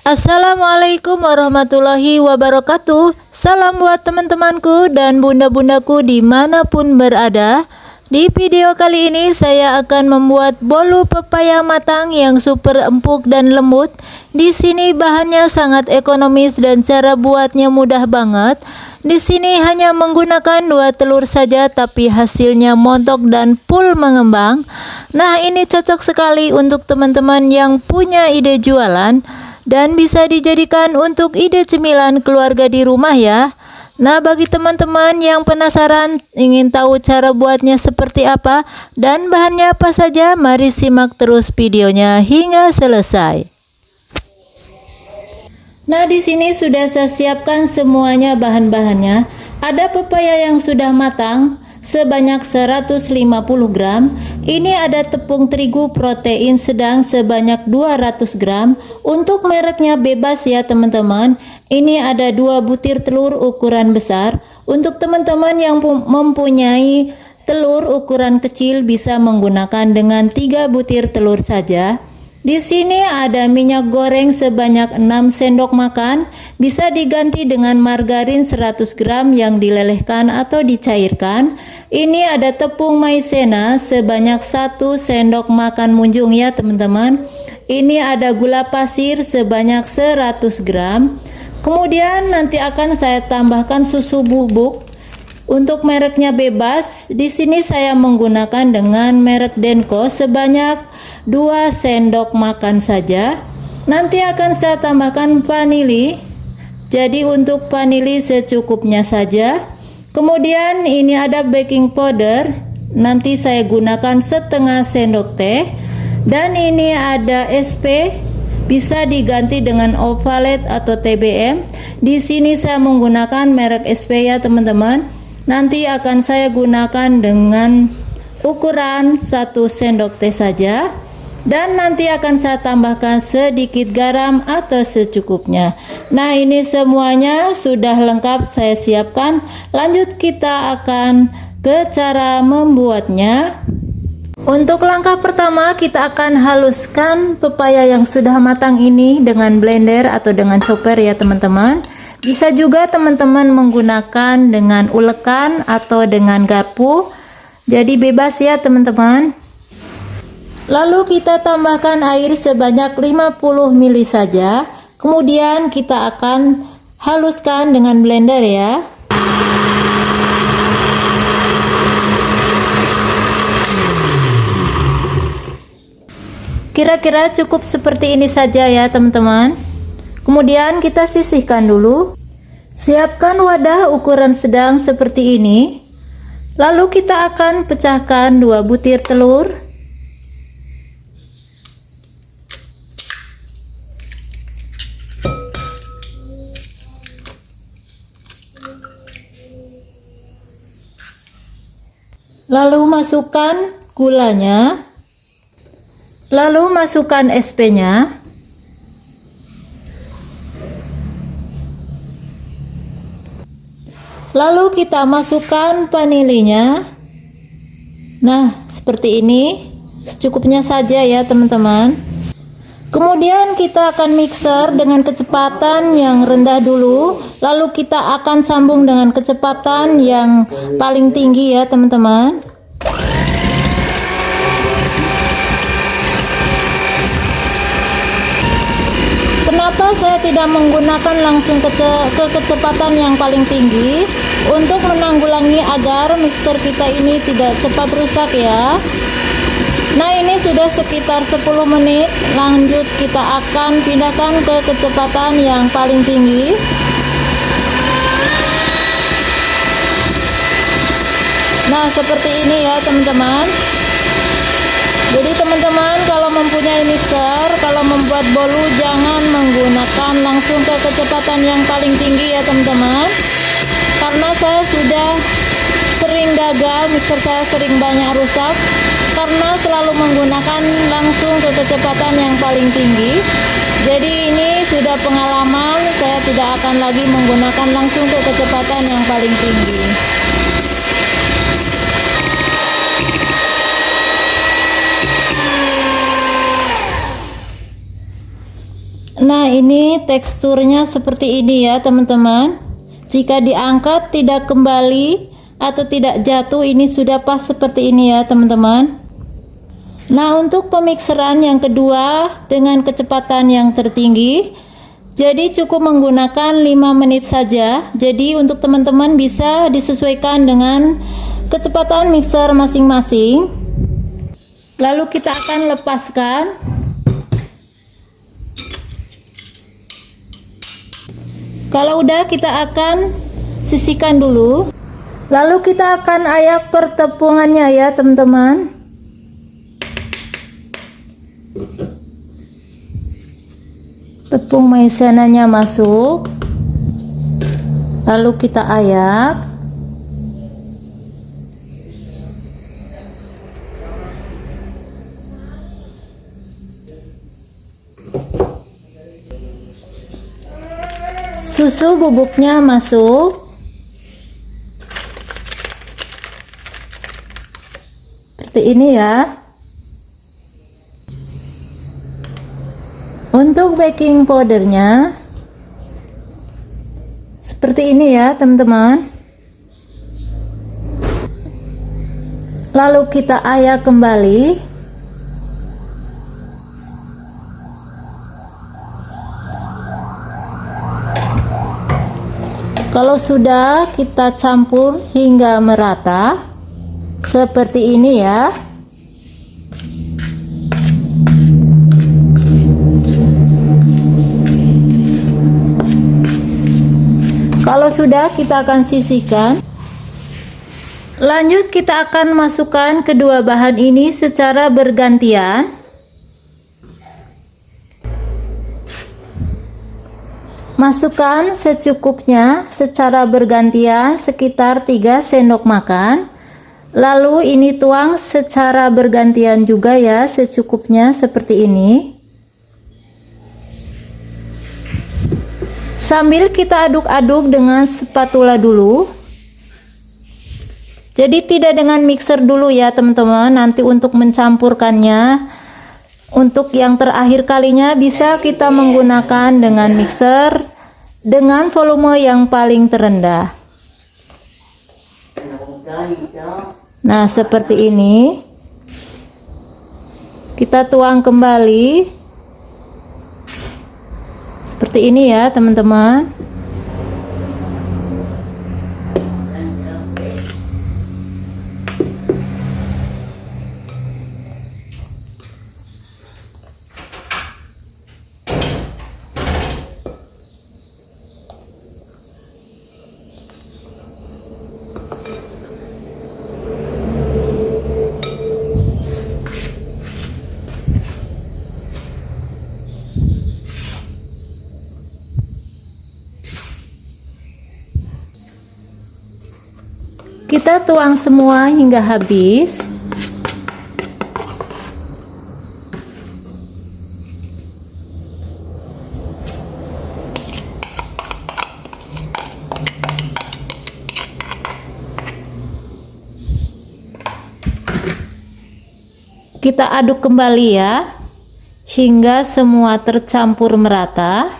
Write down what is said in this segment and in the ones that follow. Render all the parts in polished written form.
Assalamualaikum warahmatullahi wabarakatuh. Salam buat teman-temanku dan bunda-bundaku dimanapun berada. Di video kali ini saya akan membuat bolu pepaya matang yang super empuk dan lembut. Di sini bahannya sangat ekonomis dan cara buatnya mudah banget. Di sini hanya menggunakan 2 telur saja, tapi hasilnya montok dan full mengembang. Nah, ini cocok sekali untuk teman-teman yang punya ide jualan dan bisa dijadikan untuk ide cemilan keluarga di rumah ya. Nah, bagi teman-teman yang penasaran ingin tahu cara buatnya seperti apa dan bahannya apa saja, mari simak terus videonya hingga selesai. Nah, di sini sudah saya siapkan semuanya bahan-bahannya. Ada pepaya yang sudah matang sebanyak 150 gram. Ini ada tepung terigu protein sedang sebanyak 200 gram. Untuk mereknya bebas ya teman-teman. Ini ada 2 butir telur ukuran besar. Untuk teman-teman yang mempunyai telur ukuran kecil bisa menggunakan dengan 3 butir telur saja. Di sini ada minyak goreng sebanyak 6 sendok makan, bisa diganti dengan margarin 100 gram yang dilelehkan atau dicairkan. Ini ada tepung maizena sebanyak 1 sendok makan munjung ya teman-teman. Ini ada gula pasir sebanyak 100 gram. Kemudian nanti akan saya tambahkan susu bubuk. Untuk mereknya bebas, di sini saya menggunakan dengan merek Denko sebanyak 2 sendok makan saja. Nanti akan saya tambahkan vanili. Jadi untuk vanili secukupnya saja. Kemudian ini ada baking powder. Nanti saya gunakan setengah sendok teh. Dan ini ada SP. Bisa diganti dengan Ovalet atau TBM. Di sini saya menggunakan merek SP ya teman-teman. Nanti akan saya gunakan dengan ukuran 1 sendok teh saja. Dan nanti akan saya tambahkan sedikit garam atau secukupnya. Nah, ini semuanya sudah lengkap saya siapkan. Lanjut kita akan ke cara membuatnya. Untuk langkah pertama kita akan haluskan pepaya yang sudah matang ini dengan blender atau dengan chopper ya teman-teman. Bisa juga teman-teman menggunakan dengan ulekan atau dengan garpu. Jadi bebas ya teman-teman. Lalu kita tambahkan air sebanyak 50 ml saja. Kemudian kita akan haluskan dengan blender ya. Kira-kira cukup seperti ini saja ya teman-teman. Kemudian kita sisihkan dulu. Siapkan wadah ukuran sedang seperti ini. Lalu kita akan pecahkan 2 butir telur. Lalu masukkan gulanya. Lalu masukkan SP-nya. Lalu kita masukkan vanilinya. Nah, seperti ini. Secukupnya saja ya teman-teman. Kemudian kita akan mixer dengan kecepatan yang rendah dulu. Lalu kita akan sambung dengan kecepatan yang paling tinggi ya teman-teman. Kenapa saya tidak menggunakan langsung ke kecepatan yang paling tinggi? Untuk menanggulangi agar mixer kita ini tidak cepat rusak ya. Nah, ini sudah sekitar 10 menit. Lanjut kita akan pindahkan ke kecepatan yang paling tinggi. Nah, seperti ini ya teman-teman. Jadi teman-teman kalau mempunyai mixer, kalau membuat bolu jangan menggunakan langsung ke kecepatan yang paling tinggi ya teman-teman. Karena saya sudah sering gagal, mixer saya sering banyak rusak karena selalu menggunakan langsung ke kecepatan yang paling tinggi. Jadi ini sudah pengalaman, saya tidak akan lagi menggunakan langsung ke kecepatan yang paling tinggi. Nah, ini teksturnya seperti ini ya teman-teman. Jika diangkat tidak kembali atau tidak jatuh, ini sudah pas seperti ini ya teman-teman. Nah, untuk pemikseran yang kedua dengan kecepatan yang tertinggi, jadi cukup menggunakan 5 menit saja. Jadi untuk teman-teman bisa disesuaikan dengan kecepatan mixer masing-masing. Lalu kita akan lepaskan. Kalau udah, kita akan sisihkan dulu. Lalu kita akan ayak pertepungannya ya teman-teman. Tepung maizenanya masuk. Lalu kita ayak. Susu bubuknya masuk. Seperti ini ya. Untuk baking powdernya seperti ini ya teman-teman. Lalu kita ayak kembali. Kalau sudah, kita campur hingga merata seperti ini ya. Kalau sudah, kita akan sisihkan. Lanjut, kita akan masukkan kedua bahan ini secara bergantian. Masukkan secukupnya secara bergantian sekitar 3 sendok makan. Lalu ini tuang secara bergantian juga ya, secukupnya seperti ini. Sambil kita aduk-aduk dengan spatula dulu. Jadi tidak dengan mixer dulu ya teman-teman. Nanti untuk mencampurkannya, untuk yang terakhir kalinya bisa kita menggunakan dengan mixer dengan volume yang paling terendah. Nah, seperti ini. Kita tuang kembali. Seperti ini ya, teman-teman. Kita tuang semua hingga habis. Kita aduk kembali ya, hingga semua tercampur merata.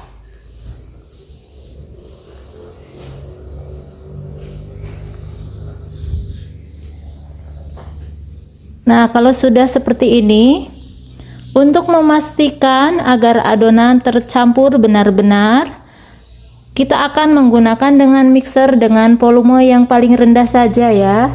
Nah, kalau sudah seperti ini, untuk memastikan agar adonan tercampur benar-benar, kita akan menggunakan dengan mixer dengan volume yang paling rendah saja ya.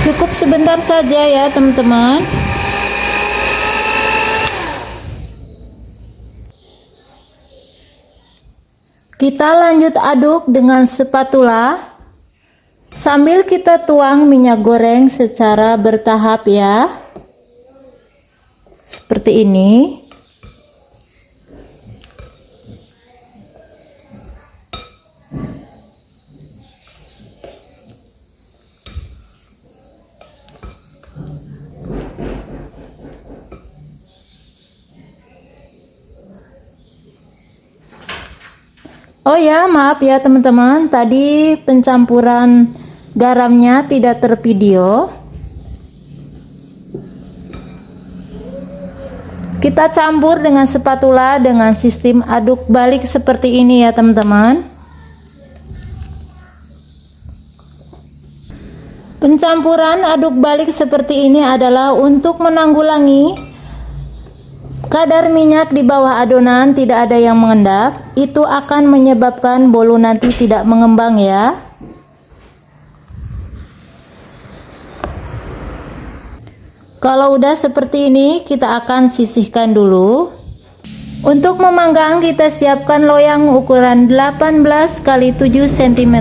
Cukup sebentar saja ya teman-teman. Kita lanjut aduk dengan spatula sambil kita tuang minyak goreng secara bertahap ya. Seperti ini. Oh ya, maaf ya teman-teman, tadi pencampuran garamnya tidak tervideo. Kita campur dengan spatula dengan sistem aduk balik seperti ini ya teman-teman. Pencampuran aduk balik seperti ini adalah untuk menanggulangi kadar minyak di bawah adonan tidak ada yang mengendap. Itu akan menyebabkan bolu nanti tidak mengembang ya. Kalau udah seperti ini, kita akan sisihkan dulu. Untuk memanggang, kita siapkan loyang ukuran 18 x 7 cm.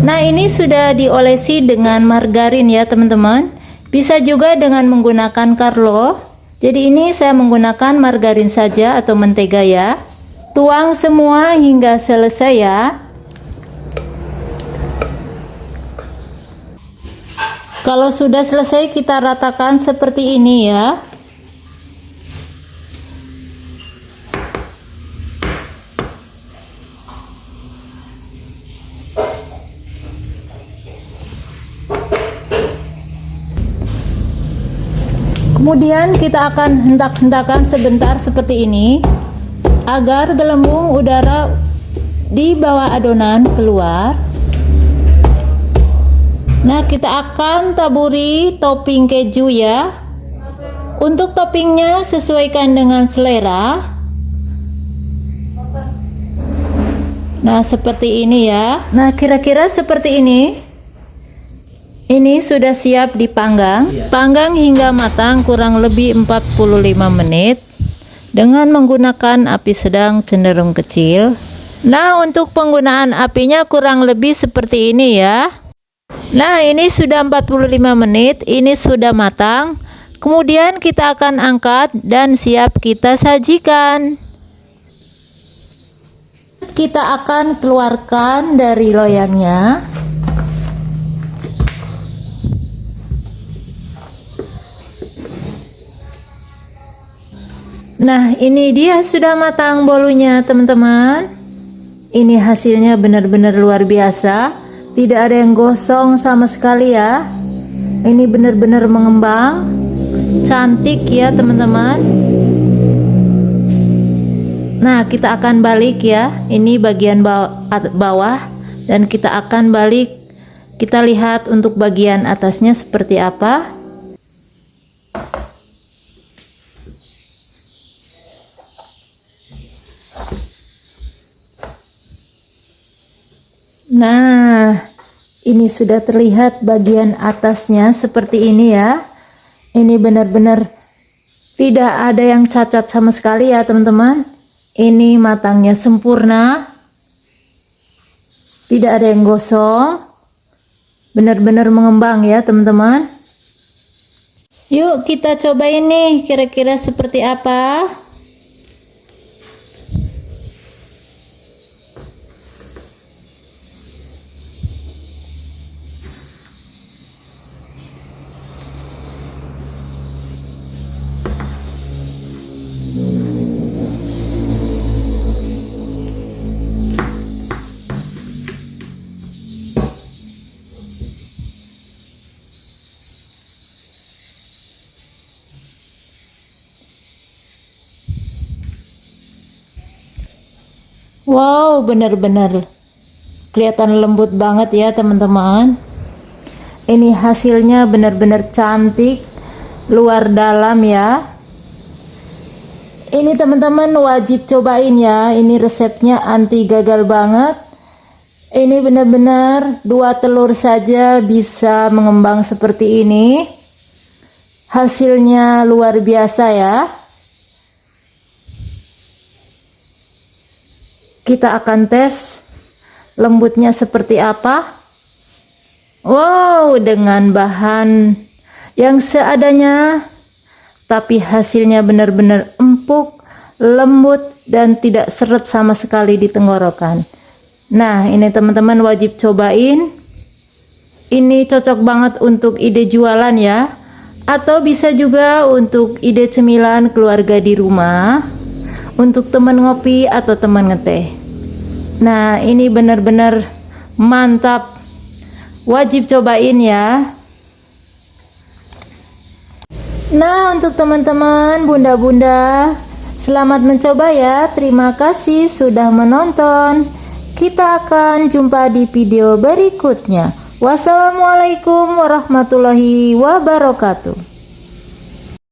Nah, ini sudah diolesi dengan margarin ya teman-teman. Bisa juga dengan menggunakan Karlo. Jadi ini saya menggunakan margarin saja atau mentega ya. Tuang semua hingga selesai ya. Kalau sudah selesai, kita ratakan seperti ini ya. Kemudian kita akan hentak-hentakan sebentar seperti ini agar gelembung udara di bawah adonan keluar. Nah, kita akan taburi topping keju ya. Untuk toppingnya sesuaikan dengan selera. Nah, seperti ini ya. Nah, kira-kira seperti ini. Ini sudah siap dipanggang. Panggang hingga matang kurang lebih 45 menit dengan menggunakan api sedang cenderung kecil. Nah, untuk penggunaan apinya kurang lebih seperti ini ya. Nah, ini sudah 45 menit, ini sudah matang. Kemudian kita akan angkat dan siap kita sajikan. Kita akan keluarkan dari loyangnya. Nah, ini dia sudah matang bolunya teman-teman. Ini hasilnya benar-benar luar biasa. Tidak ada yang gosong sama sekali ya. Ini benar-benar mengembang. Cantik ya teman-teman. Nah, kita akan balik ya. Ini bagian bawah dan kita akan balik. Kita lihat untuk bagian atasnya seperti apa. Nah, ini sudah terlihat bagian atasnya seperti ini ya. Ini benar-benar tidak ada yang cacat sama sekali ya teman-teman. Ini matangnya sempurna. Tidak ada yang gosong. Benar-benar mengembang ya teman-teman. Yuk kita cobain nih kira-kira seperti apa. Wow, benar-benar kelihatan lembut banget ya teman-teman. Ini hasilnya benar-benar cantik, luar dalam ya. Ini teman-teman wajib cobain ya. Ini resepnya anti gagal banget. Ini benar-benar 2 telur saja bisa mengembang seperti ini. Hasilnya luar biasa ya. Kita akan tes lembutnya seperti apa. Wow, dengan bahan yang seadanya, tapi hasilnya benar-benar empuk, lembut, dan tidak seret sama sekali di tenggorokan. Nah, ini teman-teman wajib cobain. Ini cocok banget untuk ide jualan ya, atau bisa juga untuk ide cemilan keluarga di rumah, untuk teman ngopi atau teman ngeteh. Nah, ini benar-benar mantap. Wajib cobain ya. Nah, untuk teman-teman bunda-bunda, selamat mencoba ya. Terima kasih sudah menonton. Kita akan jumpa di video berikutnya. Wassalamualaikum warahmatullahi wabarakatuh.